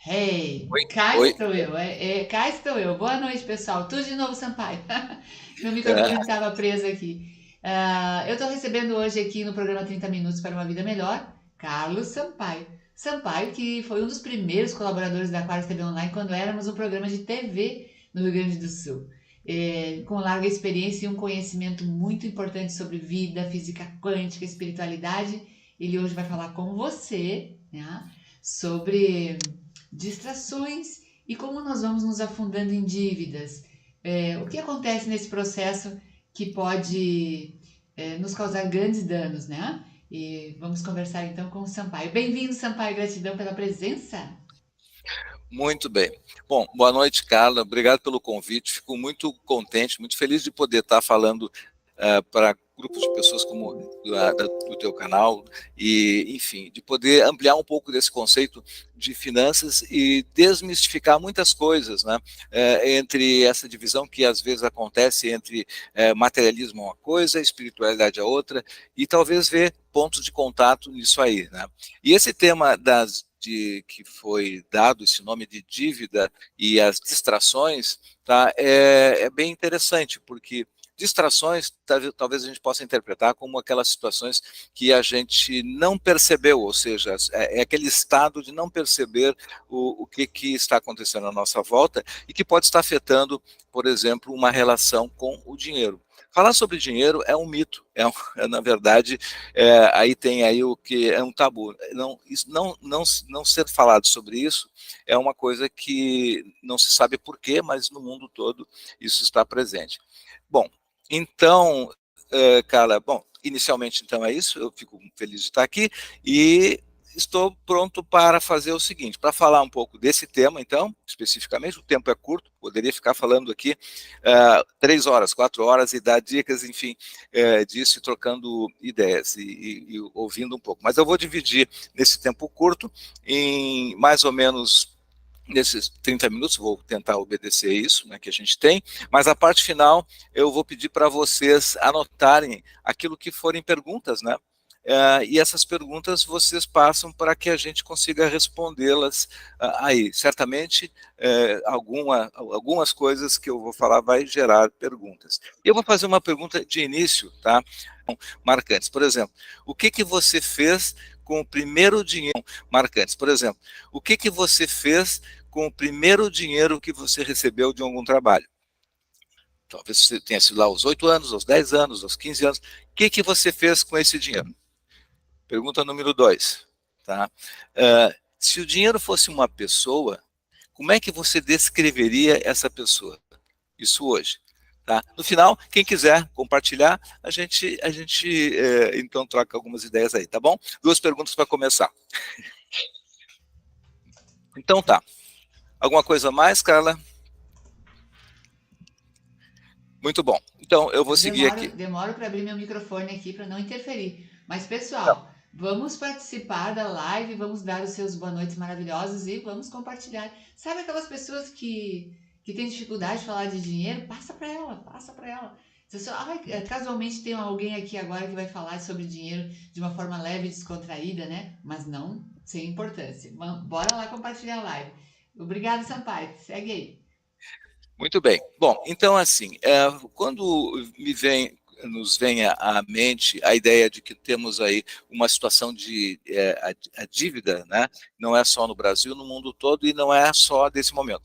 Hey, Oi, cá oi. estou eu, cá estou eu. Boa noite, pessoal. Tudo de novo, Sampaio. Meu microfone É, estava preso aqui. Eu estou recebendo hoje aqui no programa 30 Minutos para uma Vida Melhor, Carlos Sampaio. Sampaio, que foi um dos primeiros colaboradores da Aquarius TV Online quando éramos um programa de TV no Rio Grande do Sul. Com larga experiência e um conhecimento muito importante sobre vida, física quântica, espiritualidade. Ele hoje vai falar com você, né, sobre distrações e como nós vamos nos afundando em dívidas. O que acontece nesse processo que pode nos causar grandes danos, né? E vamos conversar então com o Sampaio. Bem-vindo, Sampaio, gratidão pela presença. muito bem. Bom, boa noite, Carla. Obrigado pelo convite. Fico muito contente, muito feliz de poder estar falando para grupos de pessoas como do teu canal e, enfim, de poder ampliar um pouco desse conceito de finanças e desmistificar muitas coisas, né? Entre essa divisão que às vezes acontece entre materialismo é uma coisa, espiritualidade é outra, e talvez ver pontos de contato nisso aí, né? E esse tema que foi dado esse nome de dívida e as distrações, tá, é bem interessante, porque distrações, talvez a gente possa interpretar como aquelas situações que a gente não percebeu, ou seja, é aquele estado de não perceber o que está acontecendo à nossa volta e que pode estar afetando, por exemplo, uma relação com o dinheiro. Falar sobre dinheiro é um mito, na verdade, aí tem aí o que é um tabu. Não ser falado sobre isso é uma coisa que não se sabe por quê, mas no mundo todo isso está presente. Bom, então, Carla, bom, inicialmente então é isso, eu fico feliz de estar aqui e estou pronto para fazer o seguinte, para falar um pouco desse tema, então, especificamente, o tempo é curto, poderia ficar falando aqui 3 horas, 4 horas e dar dicas, enfim, disso e trocando ideias e ouvindo um pouco. Mas eu vou dividir nesse tempo curto em mais ou menos nesses 30 minutos, vou tentar obedecer isso, né, que a gente tem, mas a parte final eu vou pedir para vocês anotarem aquilo que forem perguntas, né? E essas perguntas vocês passam para que a gente consiga respondê-las aí. Certamente, algumas coisas que eu vou falar vai gerar perguntas. Eu vou fazer uma pergunta de início, tá? Marcantes. Por exemplo, o que você fez com o primeiro dinheiro? Marcantes. Por exemplo, o que você fez com o primeiro dinheiro que você recebeu de algum trabalho? Talvez você tenha sido lá aos 8 anos, aos 10 anos, aos 15 anos. O que você fez com esse dinheiro? Pergunta número 2. Tá? Se o dinheiro fosse uma pessoa, como é que você descreveria essa pessoa? Isso hoje. Tá? No final, quem quiser compartilhar, a gente então troca algumas ideias aí, tá bom? 2 perguntas para começar. Então tá. Alguma coisa mais, Carla? Muito bom. Então eu vou Eu seguir aqui. demoro para abrir meu microfone aqui para não interferir. Mas, Tá. pessoal, vamos participar da live, vamos dar os seus boa noites maravilhosos e vamos compartilhar. Sabe aquelas pessoas que têm dificuldade de falar de dinheiro? Passa para ela, passa para ela. Casualmente tem alguém aqui agora que vai falar sobre dinheiro de uma forma leve e descontraída, né? Mas não sem importância. Bora lá compartilhar a live. Obrigada, Sampaio. Segue aí. Muito bem. Bom, então assim, quando nos vem à mente a ideia de que temos aí uma situação de a dívida, né? Não é só no Brasil, no mundo todo e não é só desse momento.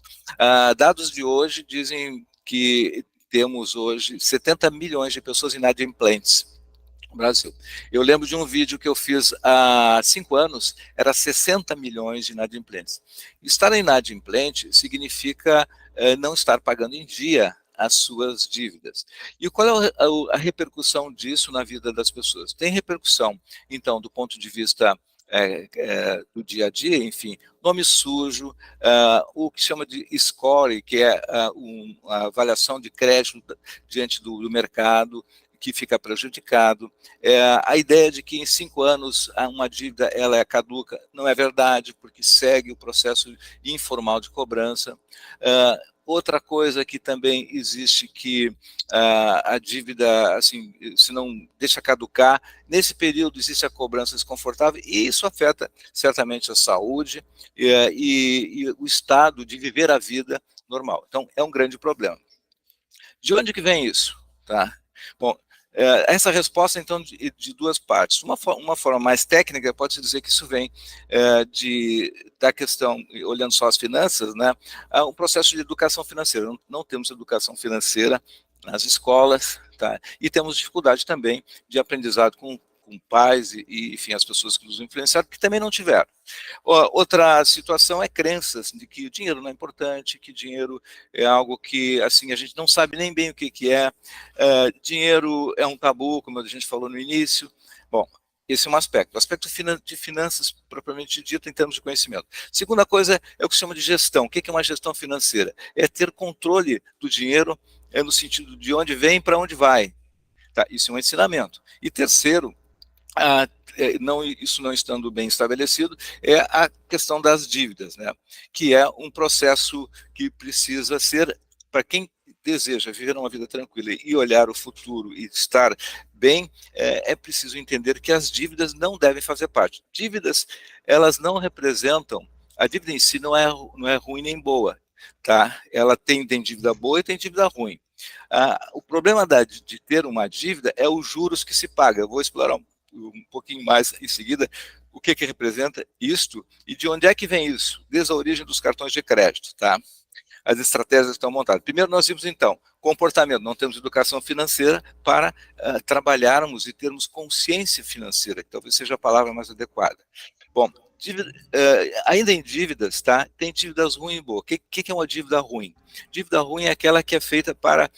Dados de hoje dizem que temos hoje 70 milhões de pessoas inadimplentes no Brasil. Eu lembro de um vídeo que eu fiz há 5 anos, era 60 milhões de inadimplentes. Estar inadimplente significa não estar pagando em dia as suas dívidas. E qual é a repercussão disso na vida das pessoas? Tem repercussão, então, do ponto de vista do dia a dia, enfim, nome sujo, o que chama de score, que é a avaliação de crédito diante do mercado, que fica prejudicado. A ideia de que em 5 anos uma dívida ela é caduca não é verdade, porque segue o processo informal de cobrança. Outra coisa que também existe que a dívida, assim, se não deixa caducar, nesse período existe a cobrança desconfortável e isso afeta certamente a saúde e o estado de viver a vida normal. Então, é um grande problema. De onde que vem isso? Tá? Bom, essa resposta, então, de duas partes. Uma forma mais técnica, pode-se dizer que isso vem da questão, olhando só as finanças, né, um processo de educação financeira. Não temos educação financeira nas escolas, tá? E temos dificuldade também de aprendizado com pais enfim, as pessoas que nos influenciaram, que também não tiveram. Outra situação é crenças de que o dinheiro não é importante, que dinheiro é algo que, assim, a gente não sabe nem bem o que é. Dinheiro é um tabu, como a gente falou no início. Bom, esse é um aspecto. O aspecto de finanças, propriamente dito, em termos de conhecimento. Segunda coisa é o que se chama de gestão. O que é uma gestão financeira? É ter controle do dinheiro, no sentido de onde vem e para onde vai. Tá? Isso é um ensinamento. E terceiro, isso não estando bem estabelecido, é a questão das dívidas, né? Que é um processo que precisa ser, para quem deseja viver uma vida tranquila e olhar o futuro e estar bem, é preciso entender que as dívidas não devem fazer parte. Dívidas, elas não representam, a dívida em si não é ruim nem boa, tá? Ela tem dívida boa e tem dívida ruim. O problema de ter uma dívida é os juros que se paga. Eu vou explorar um pouquinho mais em seguida o que representa isto e de onde é que vem isso, desde a origem dos cartões de crédito, tá? As estratégias estão montadas. Primeiro nós vimos, então, comportamento, não temos educação financeira para trabalharmos e termos consciência financeira, que talvez seja a palavra mais adequada. Bom, ainda em dívidas, tá? Tem dívidas ruins e boas. O que é uma dívida ruim? Dívida ruim é aquela que é feita para,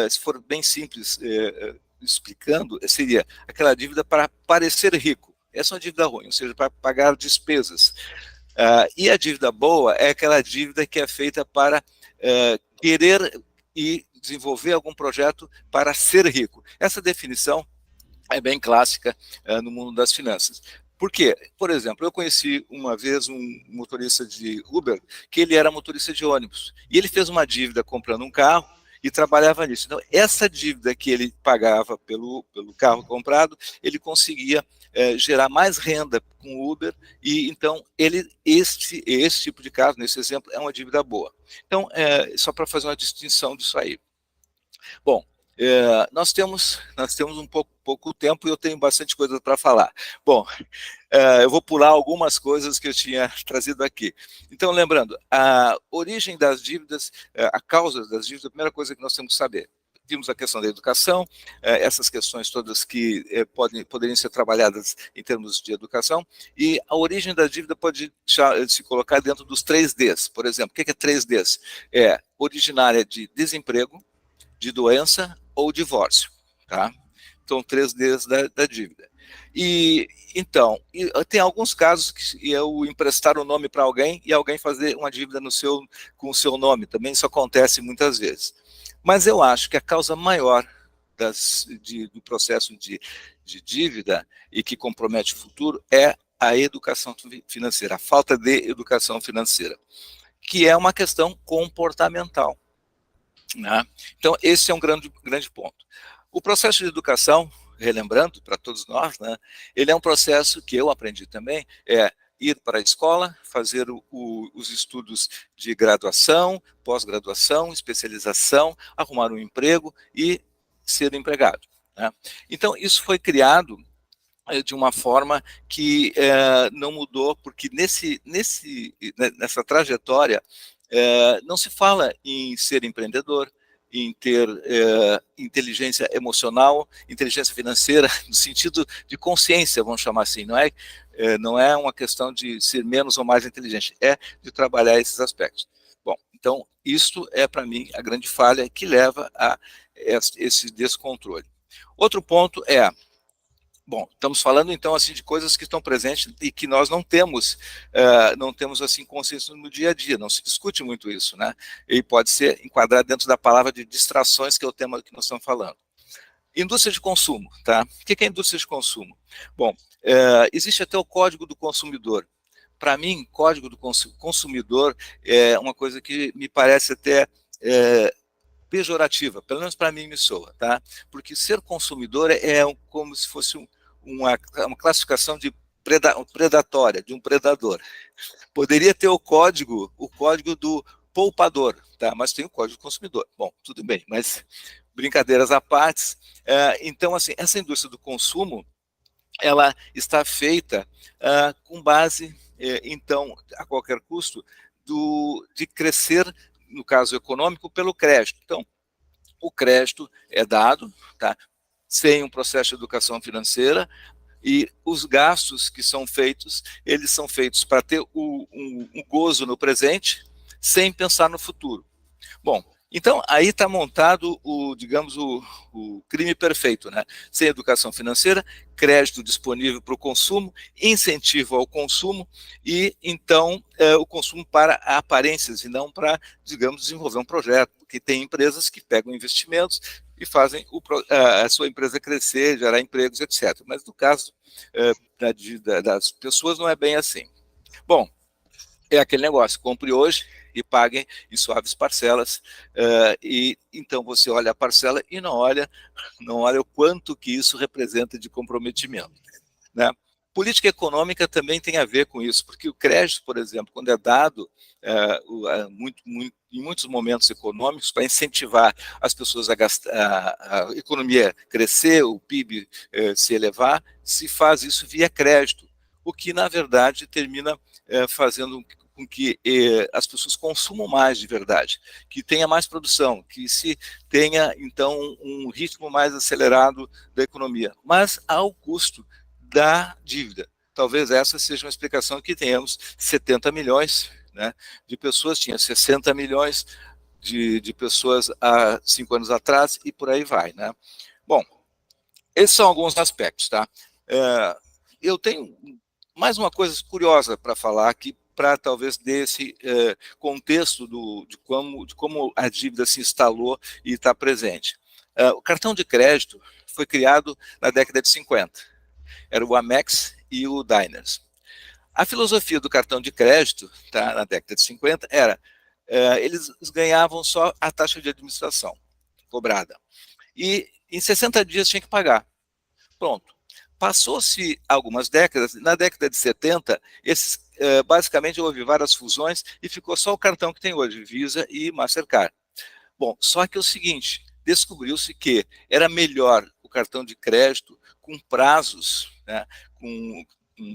se for bem simples, explicando, seria aquela dívida para parecer rico. Essa é uma dívida ruim, ou seja, para pagar despesas. E a dívida boa é aquela dívida que é feita para querer e desenvolver algum projeto para ser rico. Essa definição é bem clássica no mundo das finanças. Por quê? Por exemplo, eu conheci uma vez um motorista de Uber, que ele era motorista de ônibus, e ele fez uma dívida comprando um carro, e trabalhava nisso. Então, essa dívida que ele pagava pelo carro comprado, ele conseguia gerar mais renda com o Uber, e então esse tipo de caso, nesse exemplo, é uma dívida boa. Então, só para fazer uma distinção disso aí. Bom, nós temos um pouco tempo e eu tenho bastante coisa para falar. Bom, eu vou pular algumas coisas que eu tinha trazido aqui. Então, lembrando, a origem das dívidas, a causa das dívidas, a primeira coisa que nós temos que saber. Vimos a questão da educação, essas questões todas que poderiam ser trabalhadas em termos de educação, e a origem da dívida pode se colocar dentro dos 3Ds. Por exemplo, o que é 3Ds? É originária de desemprego, de doença ou divórcio, tá? Então, 3Ds da dívida. Então, tem alguns casos que eu emprestar o nome para alguém e alguém fazer uma dívida com o seu nome, também isso acontece muitas vezes. Mas eu acho que a causa maior do processo de dívida e que compromete o futuro é a educação financeira, a falta de educação financeira, que é uma questão comportamental. Né? Então, esse é um grande ponto. O processo de educação, relembrando para todos nós, né, ele é um processo que eu aprendi também, ir para a escola, fazer os estudos de graduação, pós-graduação, especialização, arrumar um emprego e ser empregado. Né? Então, isso foi criado de uma forma que não mudou, porque nessa trajetória não se fala em ser empreendedor, em ter inteligência emocional, inteligência financeira, no sentido de consciência, vamos chamar assim, não é uma questão de ser menos ou mais inteligente, é de trabalhar esses aspectos. Bom, então, isto é, para mim, a grande falha que leva a esse descontrole. Outro ponto bom, estamos falando então assim de coisas que estão presentes e que nós não temos assim consciência no dia a dia, não se discute muito isso, né? E pode ser enquadrado dentro da palavra de distrações, que é o tema que nós estamos falando. Indústria de consumo, tá? O que é indústria de consumo? Bom, existe até o Código do Consumidor. Para mim, Código do Consumidor é uma coisa que me parece até pejorativa, pelo menos para mim me soa, tá? Porque ser consumidor é como se fosse uma classificação de predatória, de um predador. Poderia ter o código do poupador, tá? Mas tem o código do consumidor. Bom, tudo bem, mas brincadeiras à parte. Então, assim, essa indústria do consumo, ela está feita com base, então, a qualquer custo, de crescer, no caso econômico, pelo crédito. Então, o crédito é dado, tá? Sem um processo de educação financeira, e os gastos que são feitos, eles são feitos para ter um gozo no presente, sem pensar no futuro. Bom, então aí está montado digamos, o crime perfeito, né? Sem educação financeira, crédito disponível para o consumo, incentivo ao consumo e, então, o consumo para aparências e não para, digamos, desenvolver um projeto, porque tem empresas que pegam investimentos e fazem a sua empresa crescer, gerar empregos, etc. Mas no caso das pessoas não é bem assim. Bom, é aquele negócio, compre hoje e paguem em suaves parcelas, e então você olha a parcela e não olha o quanto que isso representa de comprometimento, né? Política econômica também tem a ver com isso, porque o crédito, por exemplo, quando é dado em muitos momentos econômicos para incentivar as pessoas a gastar, a economia crescer, o PIB se elevar, se faz isso via crédito, o que na verdade termina fazendo com que as pessoas consumam mais de verdade, que tenha mais produção, que se tenha, então, um ritmo mais acelerado da economia, mas ao custo da dívida. Talvez essa seja uma explicação que tenhamos 70 milhões, né, de pessoas, tinha 60 milhões de pessoas há 5 anos atrás e por aí vai, né? Bom, esses são alguns aspectos, tá? Eu tenho mais uma coisa curiosa para falar aqui, para talvez desse contexto de como a dívida se instalou e está presente. O cartão de crédito foi criado na década de 50. Era o Amex e o Diners. A filosofia do cartão de crédito, tá, na década de 50, era eles ganhavam só a taxa de administração cobrada. E em 60 dias tinha que pagar. Pronto. Passou-se algumas décadas, na década de 70, basicamente houve várias fusões e ficou só o cartão que tem hoje, Visa e Mastercard. Bom, só que é o seguinte, descobriu-se que era melhor o cartão de crédito com prazos, né, com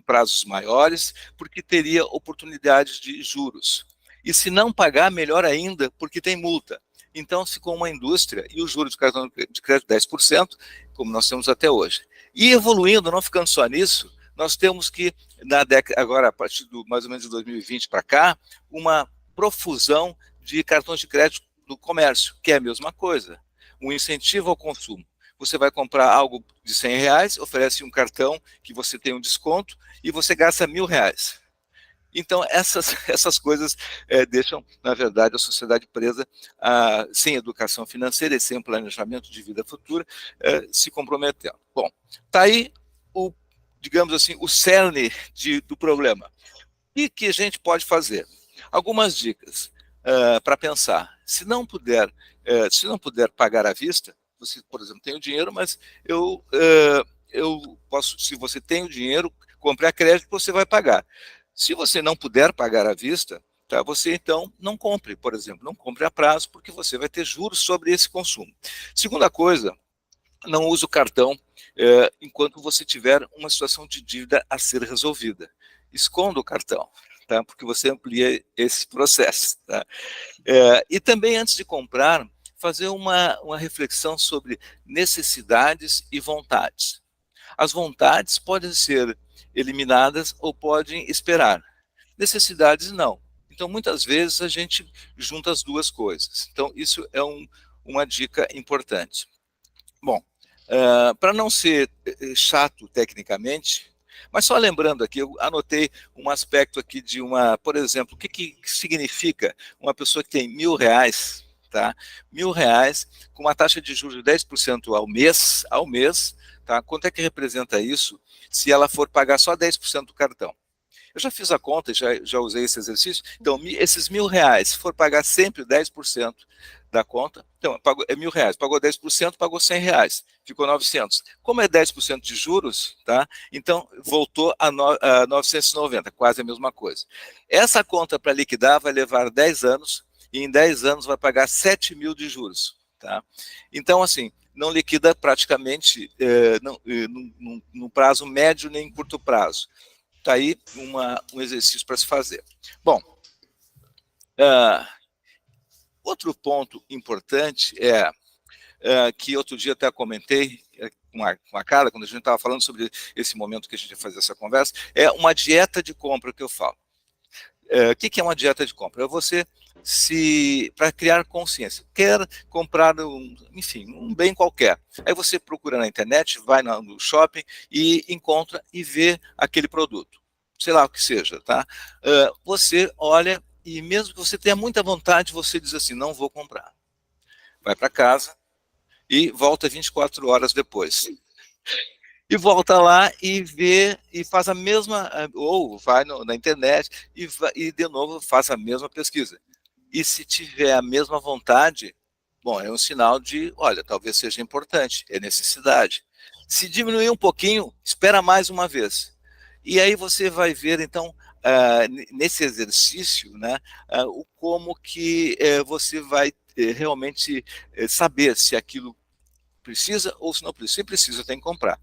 prazos maiores, porque teria oportunidades de juros. E se não pagar, melhor ainda, porque tem multa. Então ficou uma indústria, e o juros do cartão de crédito 10%, como nós temos até hoje. E evoluindo, não ficando só nisso, nós temos que, agora a partir mais ou menos de 2020 para cá, uma profusão de cartões de crédito do comércio, que é a mesma coisa, um incentivo ao consumo. Você vai comprar algo de R$100, oferece um cartão que você tem um desconto e você gasta R$1.000. Então, essas coisas deixam, na verdade, a sociedade presa, sem educação financeira e sem planejamento de vida futura, se comprometendo. Bom, está aí, digamos assim, o cerne do problema. O que a gente pode fazer? Algumas dicas para pensar. Se não puder pagar à vista, você, por exemplo, tem o dinheiro, mas eu posso, se você tem o dinheiro, compre a crédito, você vai pagar. Se você não puder pagar à vista, tá, você então não compre, por exemplo, não compre a prazo, porque você vai ter juros sobre esse consumo. Segunda coisa, não use o cartão enquanto você tiver uma situação de dívida a ser resolvida. Esconda o cartão, tá, porque você amplia esse processo. Tá? E também, antes de comprar, fazer uma reflexão sobre necessidades e vontades. As vontades podem ser eliminadas ou podem esperar. Necessidades, não. Então, muitas vezes, a gente junta as duas coisas. Então, isso é uma dica importante. Bom, para não ser chato tecnicamente, mas só lembrando aqui, eu anotei um aspecto aqui de por exemplo, o que significa uma pessoa que tem R$1.000, tá? R$1.000 com uma taxa de juros de 10% ao mês, tá? Quanto é que representa isso se ela for pagar só 10% do cartão? Eu já fiz a conta, já usei esse exercício. Então, esses R$ 1.000, se for pagar sempre 10% da conta, então, é R$ 1.000, pagou 10%, pagou R$ 100, ficou 900. Como é 10% de juros, tá? Então, voltou a 990, quase a mesma coisa. Essa conta para liquidar vai levar 10 anos, e em 10 anos vai pagar 7.000 de juros. Tá? Então, assim, não liquida praticamente no prazo médio nem curto prazo. Está aí um exercício para se fazer. Bom, outro ponto importante que outro dia até comentei com a Carla, quando a gente estava falando sobre esse momento que a gente ia fazer essa conversa, é uma dieta de compra que eu falo. O que é uma dieta de compra? É você para criar consciência. Quer comprar, enfim, um bem qualquer. Aí você procura na internet, vai no shopping e encontra e vê aquele produto. Sei lá o que seja, tá? Você olha e mesmo que você tenha muita vontade, você diz assim, não vou comprar. Vai para casa e volta 24 horas depois. E volta lá e vê e faz a mesma, ou vai na internet e de novo faz a mesma pesquisa. E se tiver a mesma vontade, bom, é um sinal de, olha, talvez seja importante, é necessidade. Se diminuir um pouquinho, espera mais uma vez. E aí você vai ver, então, nesse exercício, né, como que você vai realmente saber se aquilo precisa ou se não precisa. Se precisa, tem que comprar.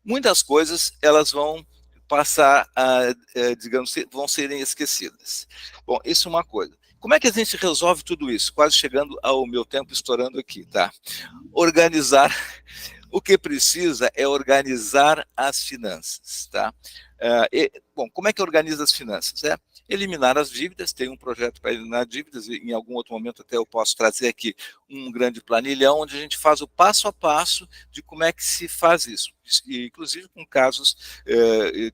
Muitas coisas, elas vão passar, digamos, vão serem esquecidas. Bom, isso é uma coisa. Como é que a gente resolve tudo isso? Quase chegando ao meu tempo estourando aqui, tá? Organizar. O que precisa é organizar as finanças, tá? Bom, como é que organiza as finanças? Eliminar as dívidas, tem um projeto para eliminar dívidas, e em algum outro momento até eu posso trazer aqui um grande planilhão, onde a gente faz o passo a passo de como é que se faz isso, e, inclusive com casos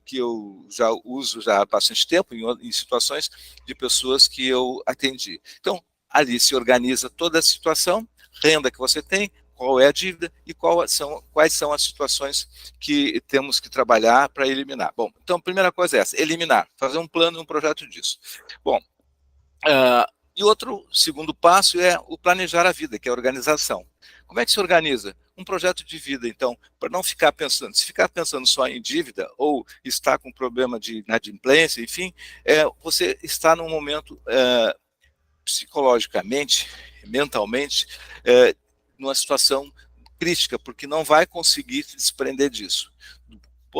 que eu já uso já há bastante tempo, em situações de pessoas que eu atendi. Então, ali se organiza toda a situação, renda que você tem, qual é a dívida e quais são as situações que temos que trabalhar para eliminar. Bom, então a primeira coisa é essa, eliminar, fazer um plano e um projeto disso. Bom, e outro segundo passo é o planejar a vida, que é a organização. Como é que se organiza? Um projeto de vida, então, para não ficar pensando, se ficar pensando só em dívida ou estar com problema de inadimplência, enfim, você está num momento psicologicamente, mentalmente, numa situação crítica, porque não vai conseguir se desprender disso.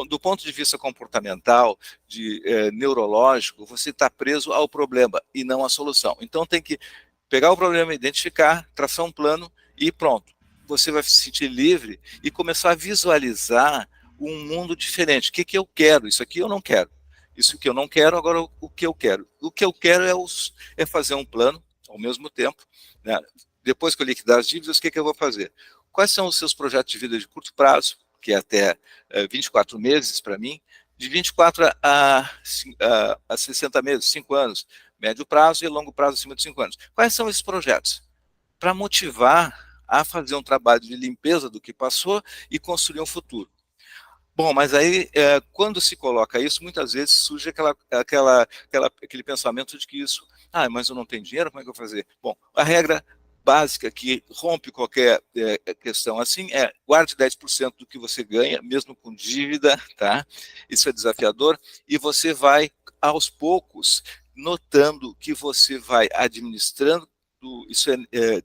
Do ponto de vista comportamental, neurológico, você está preso ao problema e não à solução. Então tem que pegar o problema, identificar, traçar um plano e pronto. Você vai se sentir livre e começar a visualizar um mundo diferente. O que eu quero? Isso aqui eu não quero. Isso que eu não quero, agora o que eu quero? O que eu quero é fazer um plano ao mesmo tempo, né? Depois que eu liquidar as dívidas, o que eu vou fazer? Quais são os seus projetos de vida de curto prazo, que é até 24 meses para mim, de 24 a 60 meses, 5 anos, médio prazo e longo prazo acima de 5 anos. Quais são esses projetos? Para motivar a fazer um trabalho de limpeza do que passou e construir um futuro. Bom, mas aí, quando se coloca isso, muitas vezes surge aquele pensamento de que isso, mas eu não tenho dinheiro, como é que eu vou fazer? Bom, a regra básica que rompe qualquer questão assim guarde 10% do que você ganha, mesmo com dívida, tá? Isso é desafiador, e você vai, aos poucos, notando que você vai administrando, isso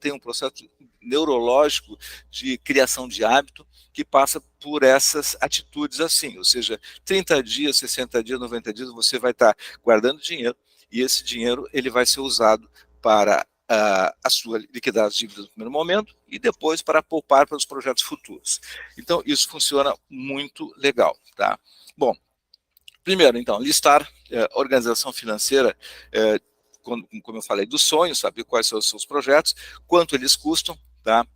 tem um processo neurológico de criação de hábito, que passa por essas atitudes assim, ou seja, 30 dias, 60 dias, 90 dias, você vai estar guardando dinheiro, e esse dinheiro ele vai ser usado para a sua liquidar as dívidas no primeiro momento, e depois para poupar para os projetos futuros. Então, isso funciona muito legal, tá? Bom, primeiro, então, listar organização financeira, como eu falei, dos sonhos, saber quais são os seus projetos, quanto eles custam, tá?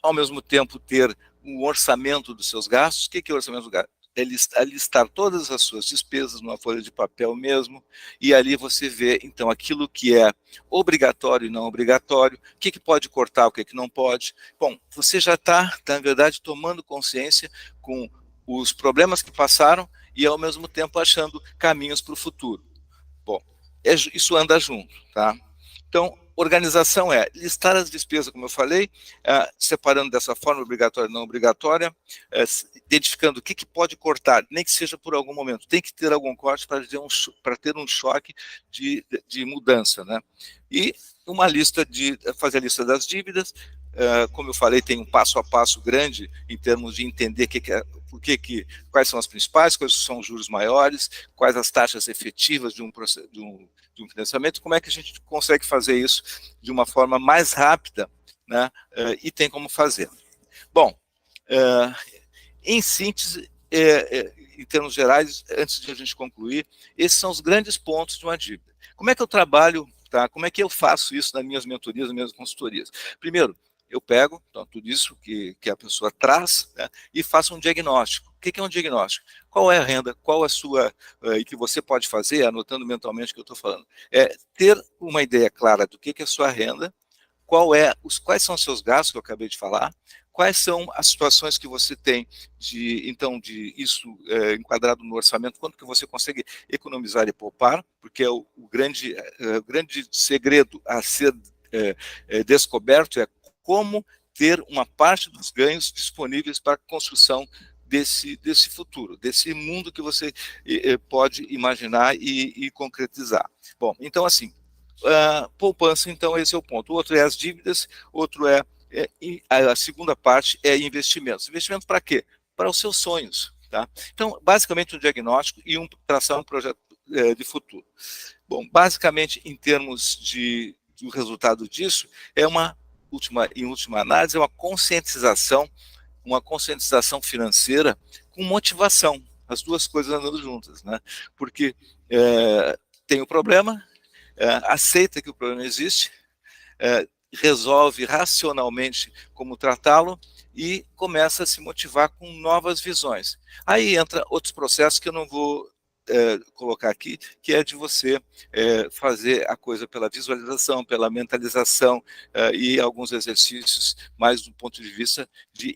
Ao mesmo tempo ter um orçamento dos seus gastos. O que é o orçamento dos gastos? É listar todas as suas despesas numa folha de papel mesmo, e ali você vê, então, aquilo que é obrigatório e não obrigatório, o que pode cortar, o que não pode. Bom, você já está, na verdade, tomando consciência com os problemas que passaram e, ao mesmo tempo, achando caminhos para o futuro. Bom, isso anda junto, tá? Então, organização é listar as despesas, como eu falei, separando dessa forma, obrigatória e não obrigatória, identificando o que pode cortar, nem que seja por algum momento, tem que ter algum corte para ter um choque de mudança, né? E fazer a lista das dívidas, como eu falei, tem um passo a passo grande em termos de entender quais são as principais, quais são os juros maiores, quais as taxas efetivas de um financiamento, como é que a gente consegue fazer isso de uma forma mais rápida, né? E tem como fazer. Bom, em síntese, em termos gerais, antes de a gente concluir, esses são os grandes pontos de uma dívida. Como é que eu trabalho, tá? Como é que eu faço isso nas minhas mentorias, nas minhas consultorias? Primeiro, eu pego tudo isso que a pessoa traz, né, e faço um diagnóstico. O que é um diagnóstico? Qual é a renda? Qual a sua... e que você pode fazer, anotando mentalmente o que eu estou falando. Ter uma ideia clara do que é a sua renda, quais são os seus gastos, que eu acabei de falar, quais são as situações que você tem de isso enquadrado no orçamento, quanto que você consegue economizar e poupar, porque é o grande segredo a ser descoberto é como ter uma parte dos ganhos disponíveis para a construção desse futuro, desse mundo que você pode imaginar e concretizar. Bom, então assim, poupança, então esse é o ponto. O outro é as dívidas, outro a segunda parte é investimentos. Investimento para quê? Para os seus sonhos, tá? Então, basicamente um diagnóstico e traçar um projeto de futuro. Bom, basicamente, em termos do resultado disso, em última análise, é uma conscientização financeira com motivação, as duas coisas andando juntas, né? Porque tem o problema, aceita que o problema existe, resolve racionalmente como tratá-lo e começa a se motivar com novas visões. Aí entra outros processos que eu não vou colocar aqui, que é de você fazer a coisa pela visualização, pela mentalização e alguns exercícios mais do ponto de vista de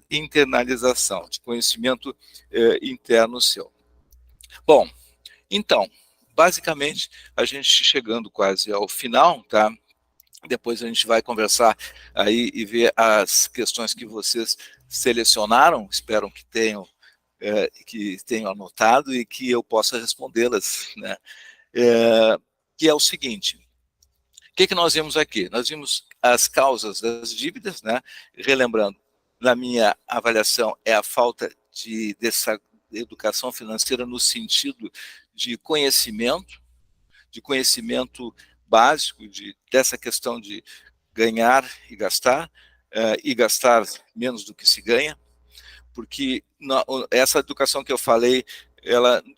internalização, de conhecimento interno seu. Bom, então, basicamente, a gente chegando quase ao final, tá? Depois a gente vai conversar aí e ver as questões que vocês selecionaram, espero que tenham anotado e que eu possa respondê-las, né? Que é o seguinte: o que nós vimos aqui? Nós vimos as causas das dívidas, né? Relembrando, na minha avaliação, é a falta dessa educação financeira no sentido de conhecimento básico, dessa questão de ganhar e gastar menos do que se ganha, porque essa educação que eu falei,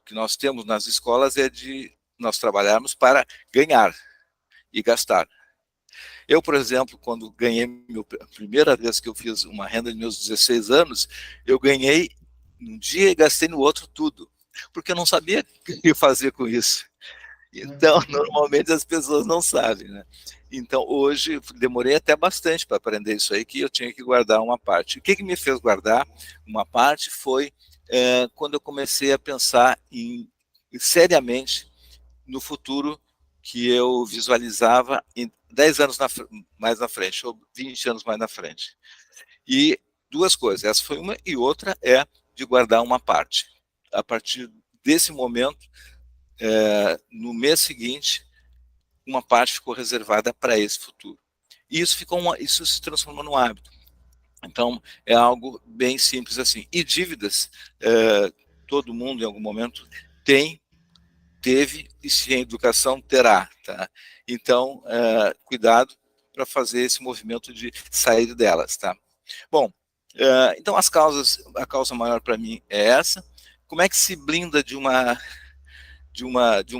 que nós temos nas escolas, é de nós trabalharmos para ganhar e gastar. Eu, por exemplo, quando ganhei a primeira vez que eu fiz uma renda de meus 16 anos, eu ganhei num dia e gastei no outro tudo, porque eu não sabia o que fazer com isso. Então, normalmente as pessoas não sabem, né? Então, hoje, demorei até bastante para aprender isso aí, que eu tinha que guardar uma parte. O que me fez guardar uma parte foi quando eu comecei a pensar seriamente no futuro que eu visualizava em 10 anos mais na frente, ou 20 anos mais na frente. E duas coisas, essa foi uma, e outra é de guardar uma parte. A partir desse momento, no mês seguinte, uma parte ficou reservada para esse futuro. E isso se transformou num hábito. Então, é algo bem simples assim. E dívidas, todo mundo em algum momento teve, e se a educação terá, tá? Então, cuidado para fazer esse movimento de sair delas, tá? Bom, então a causa maior para mim é essa. Como é que se blinda de um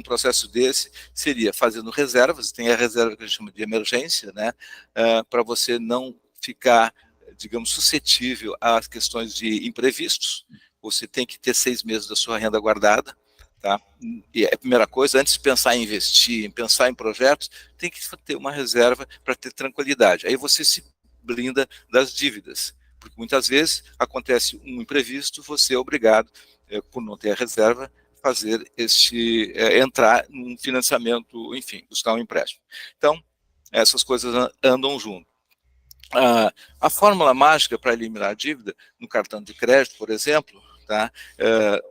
processo desse? Seria fazendo reservas, tem a reserva que a gente chama de emergência, né? Para você não ficar, digamos, suscetível às questões de imprevistos. Você tem que ter 6 meses da sua renda guardada, tá? E a primeira coisa, antes de pensar em investir, em pensar em projetos, tem que ter uma reserva para ter tranquilidade. Aí você se blinda das dívidas, porque muitas vezes acontece um imprevisto, você é obrigado, por não ter a reserva, fazer entrar num financiamento, enfim, buscar um empréstimo. Então, essas coisas andam junto. A fórmula mágica para eliminar a dívida no cartão de crédito, por exemplo, tá?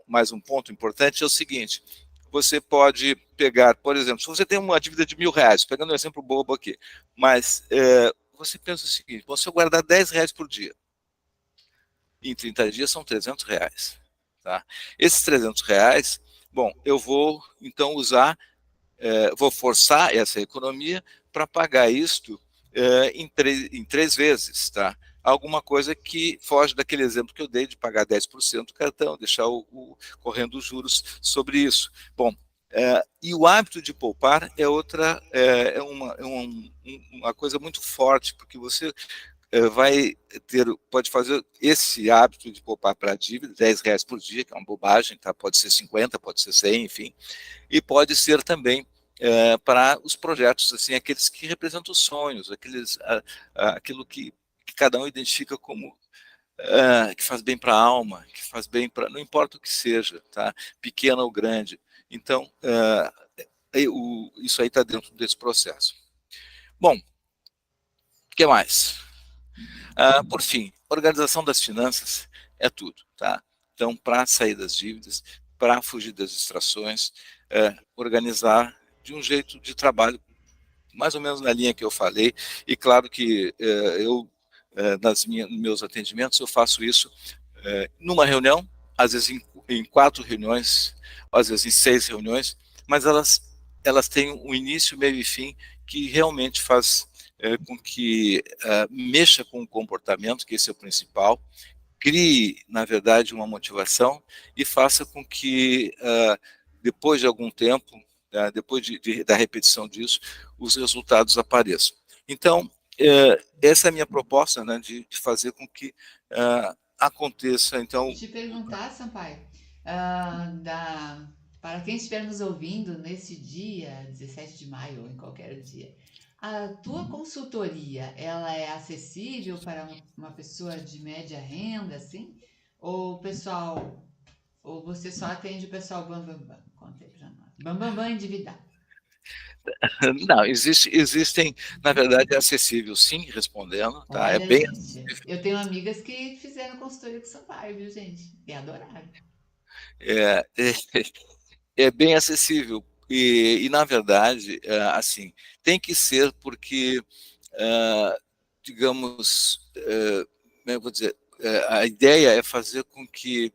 Mais um ponto importante é o seguinte: você pode pegar, por exemplo, se você tem uma dívida de R$1.000, pegando um exemplo bobo aqui, mas você pensa o seguinte: bom, se eu guardar R$10 por dia, em 30 dias são R$300. Tá? Esses R$300, bom, eu vou então usar, vou forçar essa economia para pagar isto em três vezes, tá? Alguma coisa que foge daquele exemplo que eu dei de pagar 10% do cartão, deixar correndo os juros sobre isso. Bom, e o hábito de poupar é outra, uma coisa muito forte, porque você pode fazer esse hábito de poupar para a dívida, R$10 por dia, que é uma bobagem, tá? Pode ser 50, pode ser 100, enfim, e pode ser também para os projetos, assim, aqueles que representam os sonhos, aquilo que cada um identifica como que faz bem para a alma, que faz bem para, não importa o que seja, tá? Pequeno ou grande. Então, isso aí está dentro desse processo. Bom, o que mais? Por fim, organização das finanças é tudo, tá? Então, para sair das dívidas, para fugir das distrações, organizar de um jeito de trabalho mais ou menos na linha que eu falei, e claro que eu, nos meus atendimentos, eu faço isso numa reunião, às vezes em 4 reuniões, às vezes em 6 reuniões, mas elas têm um início, meio e fim que realmente faz com que mexa com o comportamento, que esse é o principal, crie, na verdade, uma motivação e faça com que, depois de algum tempo, depois da repetição disso, os resultados apareçam. Então, essa é a minha proposta, né, de fazer com que aconteça, então. E te perguntar, Sampaio, para quem estiver nos ouvindo nesse dia, 17 de maio ou em qualquer dia, a tua consultoria, ela é acessível para uma pessoa de média renda, assim? Ou pessoal, ou você só atende o pessoal bam, bam? Conta aí para nós. Bam, bam, bam, endividado. Não, existem, na verdade, é acessível, sim, respondendo, tá? É Olha, bem gente, eu tenho amigas que fizeram consultoria com o Sampaio, viu, gente? E adoraram. é, é, é bem acessível na verdade, assim, tem que ser porque, digamos, como eu vou dizer, a ideia é fazer com que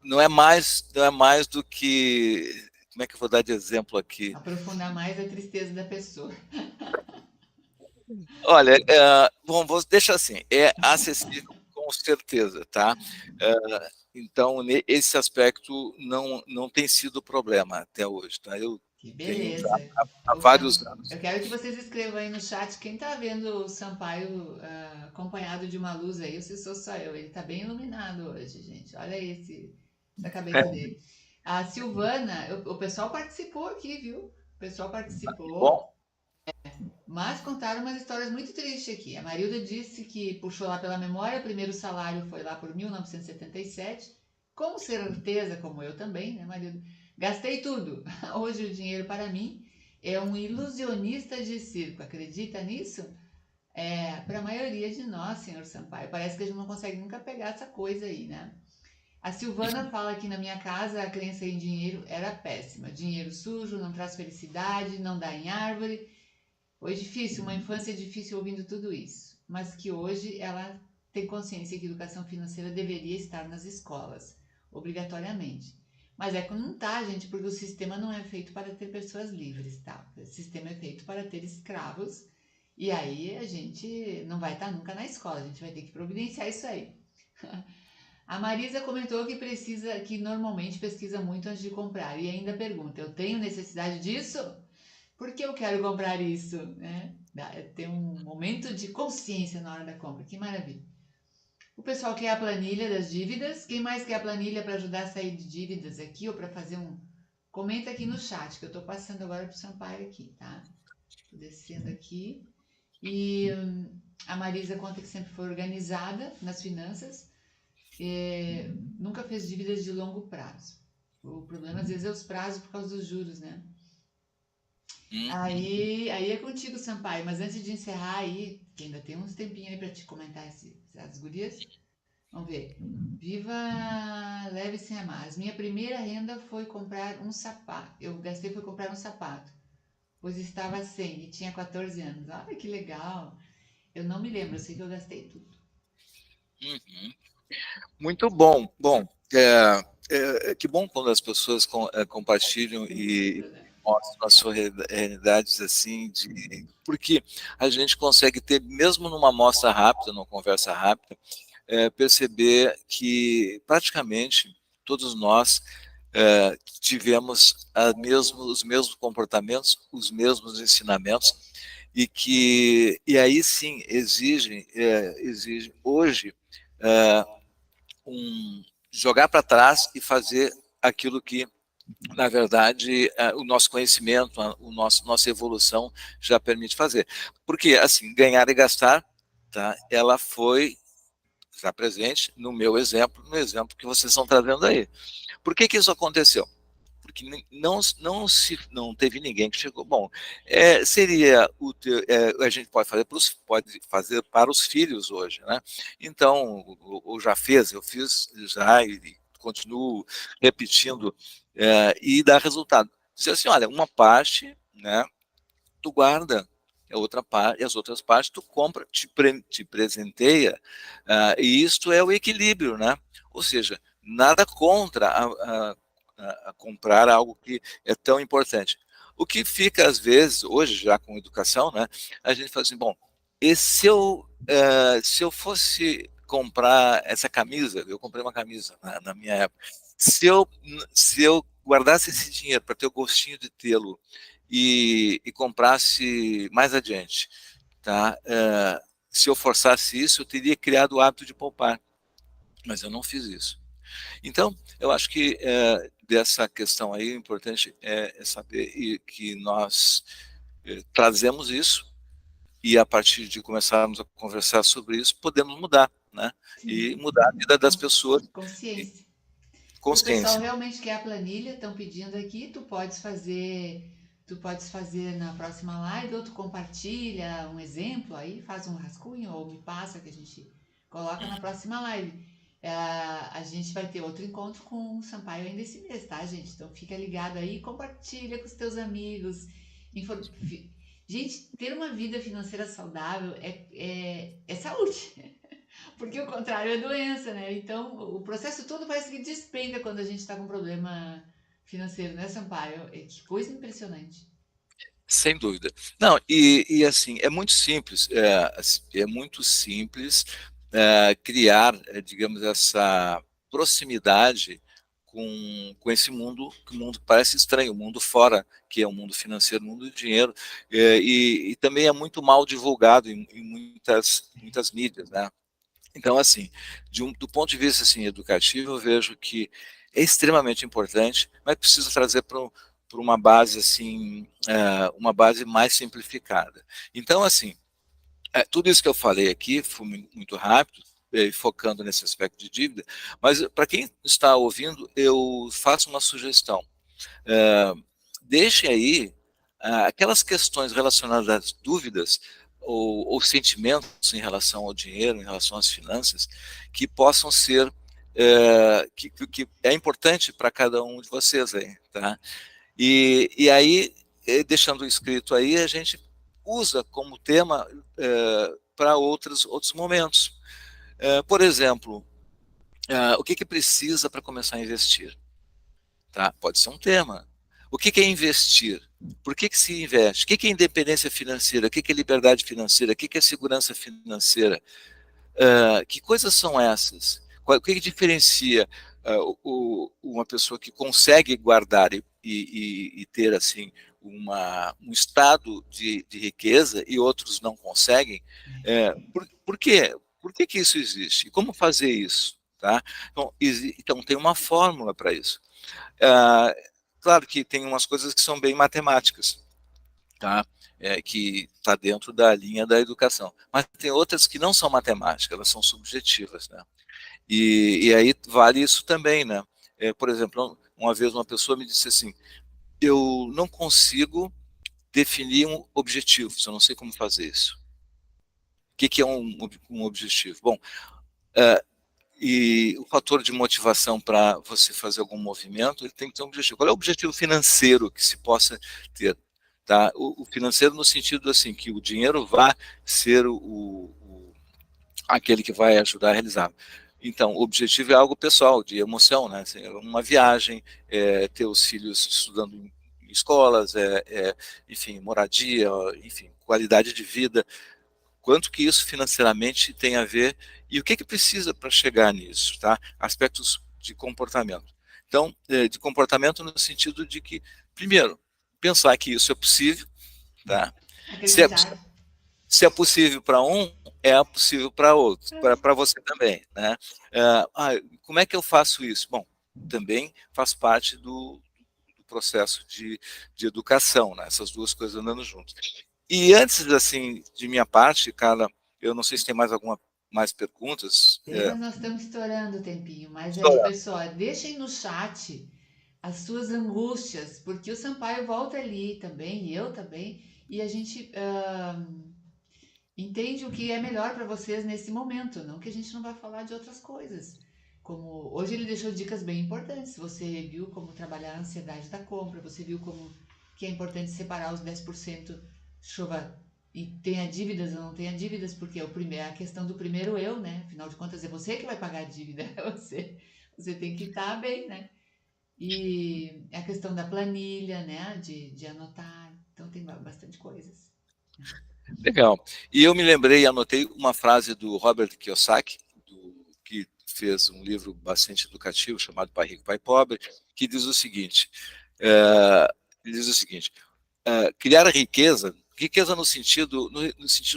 não é mais do que, como é que eu vou dar de exemplo aqui? Aprofundar mais a tristeza da pessoa. Olha, bom, deixa assim, é acessível com certeza, tá? Então, esse aspecto não tem sido problema até hoje, tá? Eu Que tenho já beleza. há vários anos. Eu quero que vocês escrevam aí no chat quem tá vendo o Sampaio acompanhado de uma luz aí, ou se sou só eu. Ele tá bem iluminado hoje, gente. Olha essa cabeça dele. A Silvana, o pessoal participou aqui, viu? O pessoal Que participou, bom. mas contaram umas histórias muito tristes aqui. A Marilda disse que puxou lá pela memória, o primeiro salário foi lá por 1977. Com certeza, como eu também, né, Marilda? Gastei tudo. Hoje o dinheiro para mim é um ilusionista de circo. Acredita nisso? Para a maioria de nós, senhor Sampaio, parece que a gente não consegue nunca pegar essa coisa aí, né? A Silvana fala que na minha casa a crença em dinheiro era péssima. Dinheiro sujo, não traz felicidade, não dá em árvore. Foi difícil, uma infância difícil ouvindo tudo isso, mas que hoje ela tem consciência que educação financeira deveria estar nas escolas, obrigatoriamente. Mas é que não tá, gente, porque o sistema não é feito para ter pessoas livres, tá? O sistema é feito para ter escravos, e aí a gente não vai estar nunca na escola, a gente vai ter que providenciar isso aí. A Marisa comentou que precisa, que normalmente pesquisa muito antes de comprar e ainda pergunta: eu tenho necessidade disso? Por que eu quero comprar isso? Né? Ter um momento de consciência na hora da compra. Que maravilha. O pessoal quer a planilha das dívidas. Quem mais quer a planilha para ajudar a sair de dívidas aqui ou para fazer um. Comenta aqui no chat, que eu estou passando agora para o Sampaio aqui, tá? Estou descendo aqui. E a Marisa conta que sempre foi organizada nas finanças, nunca fez dívidas de longo prazo. O problema às vezes é os prazos por causa dos juros, né? Uhum. Aí é contigo, Sampaio, mas antes de encerrar aí, que ainda tem uns tempinhos aí pra te comentar as gurias, vamos ver. Viva leve sem amar. Minha primeira renda foi comprar um sapato. Eu gastei foi comprar um sapato, pois estava sem e tinha 14 anos. Olha que legal. Eu não me lembro, eu sei que eu gastei tudo. Uhum. Muito bom. Bom, que bom quando as pessoas compartilham e Compartilha, né? mostram as suas realidades assim, porque a gente consegue ter, mesmo numa amostra rápida, numa conversa rápida, perceber que praticamente todos nós tivemos os mesmos comportamentos, os mesmos ensinamentos, e aí sim exigem hoje é, jogar para trás e fazer aquilo que, na verdade, o nosso conhecimento, nossa evolução já permite fazer. Porque, assim, ganhar e gastar, tá, ela foi já presente no meu exemplo, no exemplo que vocês estão trazendo aí. Por que isso aconteceu? Porque não teve ninguém que chegou. Bom, seria a gente pode fazer para os filhos hoje, né? Então, ou já fez, eu fiz já e continuo repetindo e dá resultado. Dizer assim, olha, uma parte, né? Tu guarda a outra parte, e as outras partes tu compra, te presenteia, e isto é o equilíbrio, né? Ou seja, nada contra a comprar algo que é tão importante. O que fica, às vezes, hoje, já com educação, né, a gente fala assim, bom, e se eu fosse comprar essa camisa, eu comprei uma camisa na minha época, se eu guardasse esse dinheiro para ter o gostinho de tê-lo e comprasse mais adiante, tá? Se eu forçasse isso, eu teria criado o hábito de poupar, mas eu não fiz isso. Então, eu acho que dessa questão aí, o importante é saber que nós trazemos isso e a partir de começarmos a conversar sobre isso, podemos mudar, né? Sim, E mudar a vida das pessoas e consciência. E o pessoal consciência. realmente quer a planilha, estão pedindo aqui, tu podes fazer na próxima live, ou tu compartilha um exemplo aí, faz um rascunho ou me passa que a gente coloca na próxima live. A gente vai ter outro encontro com o Sampaio ainda esse mês, tá, gente? Então fica ligado aí, compartilha com os teus amigos. Gente, ter uma vida financeira saudável é saúde. Porque o contrário é doença, né? Então, o processo todo parece que despenca quando a gente está com problema financeiro, né, Sampaio? Que coisa impressionante. Sem dúvida. Não, e assim, é muito simples criar, digamos, essa proximidade com esse mundo, que o mundo parece estranho, o mundo fora, que é o mundo financeiro, o mundo do dinheiro, e também é muito mal divulgado em muitas mídias, né? Então, assim, do ponto de vista assim, educativo, eu vejo que é extremamente importante, mas precisa trazer para uma base assim, uma base mais simplificada. Então, assim, tudo isso que eu falei aqui foi muito rápido, focando nesse aspecto de dívida, mas para quem está ouvindo, eu faço uma sugestão. É, deixe aí aquelas questões relacionadas às dúvidas ou sentimentos em relação ao dinheiro, em relação às finanças, que possam ser que é importante para cada um de vocês aí, tá? E aí, deixando escrito aí, a gente usa como tema para outros momentos. Por exemplo, o que precisa para começar a investir? Tá? Pode ser um tema. O que é investir? Por que se investe? O que é independência financeira? O que é liberdade financeira? O que é segurança financeira? Que coisas são essas? O que diferencia uma pessoa que consegue guardar e ter assim um estado de riqueza e outros não conseguem? Por quê? Por que isso existe? E como fazer isso? Tá? Então tem uma fórmula para isso. Ah, claro que tem umas coisas que são bem matemáticas, tá? que está dentro da linha da educação. Mas tem outras que não são matemáticas, elas são subjetivas, né? E aí vale isso também, né? Por exemplo, uma vez uma pessoa me disse assim, eu não consigo definir um objetivo, eu não sei como fazer isso. O que é um objetivo? Bom, e o fator de motivação para você fazer algum movimento, ele tem que ter um objetivo. Qual é o objetivo financeiro que se possa ter? Tá? O financeiro no sentido assim, que o dinheiro vá ser aquele que vai ajudar a realizar. Então, o objetivo é algo pessoal, de emoção, né? Assim, uma viagem, ter os filhos estudando em escolas, enfim, moradia, enfim, qualidade de vida. Quanto que isso financeiramente tem a ver e o que precisa para chegar nisso, tá? Aspectos de comportamento. Então, de comportamento no sentido de que, primeiro, pensar que isso é possível, tá? Se é, Acreditar. se é possível para um, é possível para outro, para você também, né? Como é que eu faço isso? Bom, também faz parte do processo de educação, né? Essas duas coisas andando juntas. E antes, assim, de minha parte, Carla, eu não sei se tem mais perguntas. Mas nós estamos estourando o tempinho. Mas aí, pessoal, deixem no chat as suas angústias, porque o Sampaio volta ali também, e eu também, e a gente entende o que é melhor para vocês nesse momento, não que a gente não vai falar de outras coisas. Como hoje ele deixou dicas bem importantes. Você viu como trabalhar a ansiedade da compra, você viu como que é importante separar os 10% chuva e tenha dívidas ou não tenha dívidas, porque é a questão do primeiro eu, né? Afinal de contas, é você que vai pagar a dívida, é você tem que estar bem, né? E a questão da planilha, né? De anotar. Então tem bastante coisas. Legal. E eu me lembrei, anotei uma frase do Robert Kiyosaki, que fez um livro bastante educativo chamado Pai Rico, Pai Pobre, que diz o seguinte: criar riqueza no sentido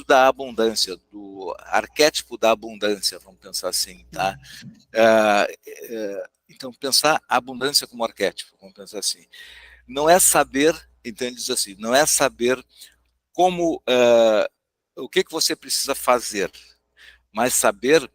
da abundância, do arquétipo da abundância, vamos pensar assim, tá? Então, pensar a abundância como arquétipo, vamos pensar assim. Não é saber, então ele diz assim, não é saber como, o que você precisa fazer, mas saber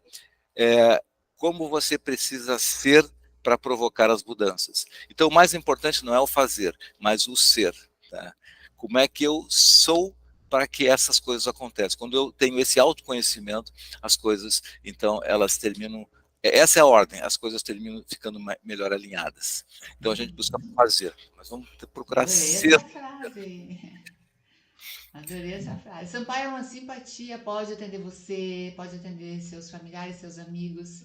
como você precisa ser para provocar as mudanças. Então, o mais importante não é o fazer, mas o ser. Tá? Como é que eu sou para que essas coisas aconteçam? Quando eu tenho esse autoconhecimento, as coisas, então, elas terminam. Essa é a ordem, as coisas terminam ficando melhor alinhadas. Então, a gente busca fazer, mas vamos procurar Adorei ser. essa frase. Adorei essa frase. Sampaio é uma simpatia, pode atender você, pode atender seus familiares, seus amigos,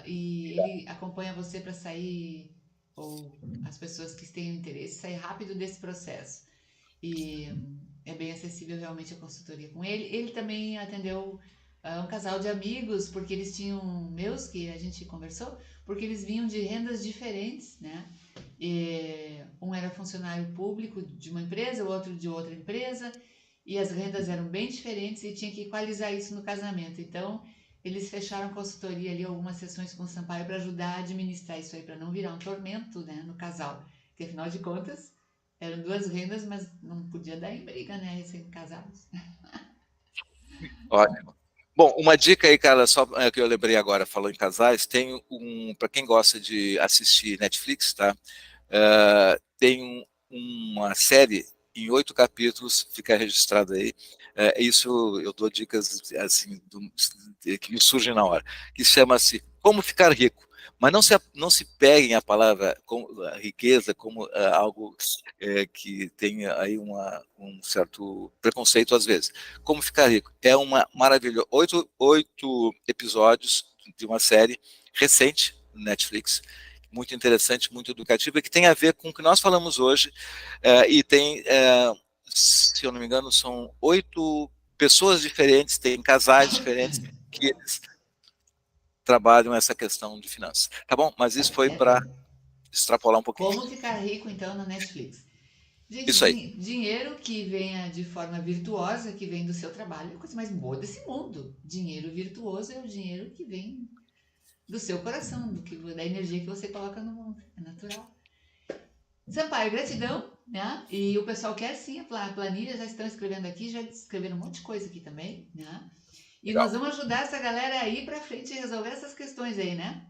e ele acompanha você para sair, ou as pessoas que tenham interesse, sair rápido desse processo. E é bem acessível realmente a consultoria com ele. Ele também atendeu um casal de amigos, porque eles tinham, meus, que a gente conversou, porque eles vinham de rendas diferentes, né? Um era funcionário público de uma empresa, o outro de outra empresa, e as rendas eram bem diferentes e tinha que equalizar isso no casamento. Então, eles fecharam consultoria ali, algumas sessões com o Sampaio para ajudar a administrar isso aí, para não virar um tormento, né, no casal. Porque afinal de contas, eram duas rendas, mas não podia dar em briga, né, recém-casados. Ótimo. Bom, uma dica aí, cara, só que eu lembrei agora, falou em casais, tem para quem gosta de assistir Netflix, tá? Tem uma série em 8 capítulos, fica registrado aí. Isso eu dou dicas assim que me surgem na hora, que chama-se Como Ficar Rico. Mas não se peguem a palavra a riqueza como algo que tem aí um certo preconceito às vezes. Como Ficar Rico. É uma maravilha. 8 episódios de uma série recente no Netflix, muito interessante, muito educativa, que tem a ver com o que nós falamos hoje, e tem, se eu não me engano, são 8 pessoas diferentes, tem casais diferentes, que eles trabalham essa questão de finanças. Tá bom? Mas isso foi para extrapolar um pouquinho. Como ficar rico, então, na Netflix. Gente, Isso aí. dinheiro que venha de forma virtuosa, que vem do seu trabalho, é a coisa mais boa desse mundo. Dinheiro virtuoso é o dinheiro que vem do seu coração, da energia que você coloca no mundo. É natural. Sampaio, gratidão. né? E o pessoal quer sim a planilha, já estão escrevendo aqui, já escreveram um monte de coisa aqui também, né? E nós Legal. vamos ajudar essa galera aí pra frente e resolver essas questões aí, né?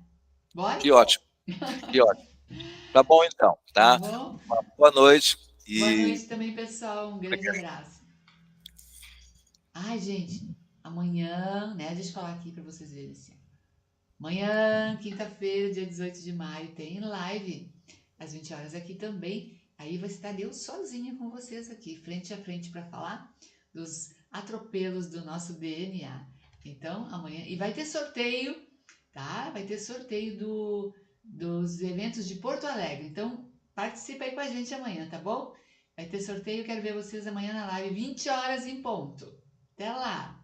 Bora? Que ótimo, que ótimo. Tá bom então, Tá tá? bom? Uma boa noite Boa e noite também, pessoal. Um grande obrigado. abraço. Ai, gente, amanhã, né? Deixa eu falar aqui pra vocês verem assim. Amanhã, quinta-feira, dia 18 de maio, tem live às 20 horas aqui também. Aí vai estar eu sozinha com vocês aqui, frente a frente, para falar dos atropelos do nosso DNA. Então, amanhã. E vai ter sorteio, tá? Vai ter sorteio dos eventos de Porto Alegre. Então, participa aí com a gente amanhã, tá bom? Vai ter sorteio, quero ver vocês amanhã na live, 20 horas em ponto. Até lá!